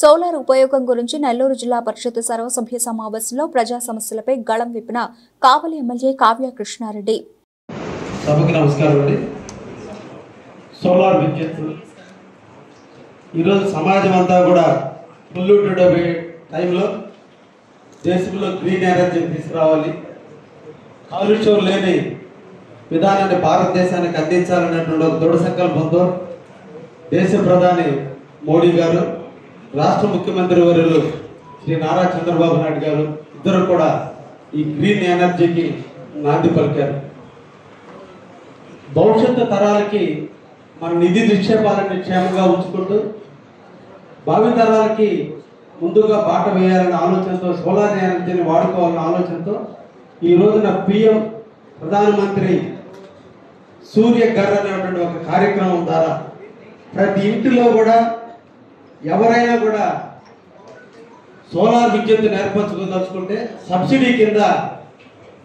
Solar ఉపయోగం గురించి నెల్లూరు జిల్లా పరిషత్ సర్వసభ్య సమావేశంలో ప్రజా సమస్యలపై గళం విప్పిన కావలి ఎమ్మెల్యే కావ్య కృష్ణారెడ్డి. సభకి నమస్కారం అండి. సోలార్ విద్యుత్ ఈరోజు సమాజం అంతా కూడా పొల్యూటెడ్ అయ్యే టైంలో దేశంలో గ్రీన్ ఎనర్జీని తీసుకురావాలి, కాలుష్యం లేని విధానాన్ని భారతదేశానికి అందించాలనేటువంటి ఒక దృఢ సంకల్పంతో దేశ ప్రధాని మోడీ గారు, రాష్ట్ర ముఖ్యమంత్రి వర్యులు శ్రీ నారా చంద్రబాబు నాయుడు గారు ఇద్దరు కూడా ఈ గ్రీన్ ఎనర్జీకి నాంది పలికారు. భవిష్యత్తు తరాలకి మన నిధి నిక్షేపాలను క్షేమంగా ఉంచుకుంటూ భావి తరాలకి ముందుగా బాట వేయాలనే ఆలోచనతో సోలార్ ఎనర్జీని వాడుకోవాలనే ఆలోచనతో ఈ రోజున పిఎం ప్రధానమంత్రి సూర్య ఘర్ అనేటువంటి ఒక కార్యక్రమం ద్వారా ప్రతి ఇంటిలో కూడా ఎవరైనా కూడా సోలార్ విద్యుత్తును ఏర్పరచుకోదలుచుకుంటే సబ్సిడీ కింద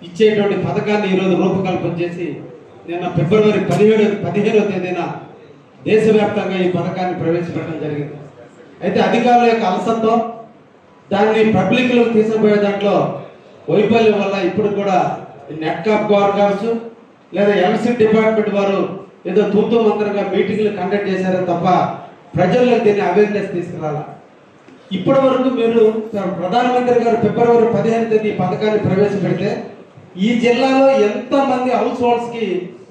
ఇచ్చేటువంటి పథకాన్ని ఈరోజు రూపకల్పన చేసి నిన్న ఫిబ్రవరి 15వ తేదీన దేశవ్యాప్తంగా ఈ పథకాన్ని ప్రవేశపెట్టడం జరిగింది. అయితే అధికారుల యొక్క అలసత్వం, దాన్ని పబ్లిక్లోకి తీసుకుపోయే దాంట్లో వైఫల్యం వల్ల ఇప్పుడు కూడా నెట్కాప్ వారు కావచ్చు లేదా ఎలక్ట్రిసిటీ డిపార్ట్మెంట్ వారు ఏదో తూతూ మంత్రంగా మీటింగ్లు కండక్ట్ చేశారే తప్ప ప్రజల్లో దీన్ని అవేర్నెస్ తీసుకురాల. ఇప్పటి వరకు మీరు ప్రధానమంత్రి గారు ఫిబ్రవరి 15వ తేదీ ఈ పథకాన్ని ప్రవేశపెడితే ఈ జిల్లాలో ఎంతమంది హౌస్ హోల్డ్స్ కి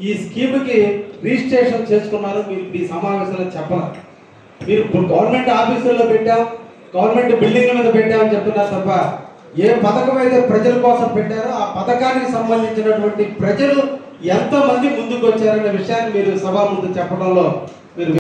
ఈ స్కీమ్కి రిజిస్ట్రేషన్ చేసుకున్నారో మీరు ఈ సమావేశంలో చెప్పాలి. మీరు గవర్నమెంట్ ఆఫీసుల్లో పెట్టాం, గవర్నమెంట్ బిల్డింగ్ల మీద పెట్టామని చెప్తున్నారు తప్ప ఏ పథకం అయితే ప్రజల కోసం పెట్టారో ఆ పథకానికి సంబంధించినటువంటి ప్రజలు ఎంతమంది ముందుకు వచ్చారనే విషయాన్ని మీరు సభ ముందు చెప్పడంలో మీరు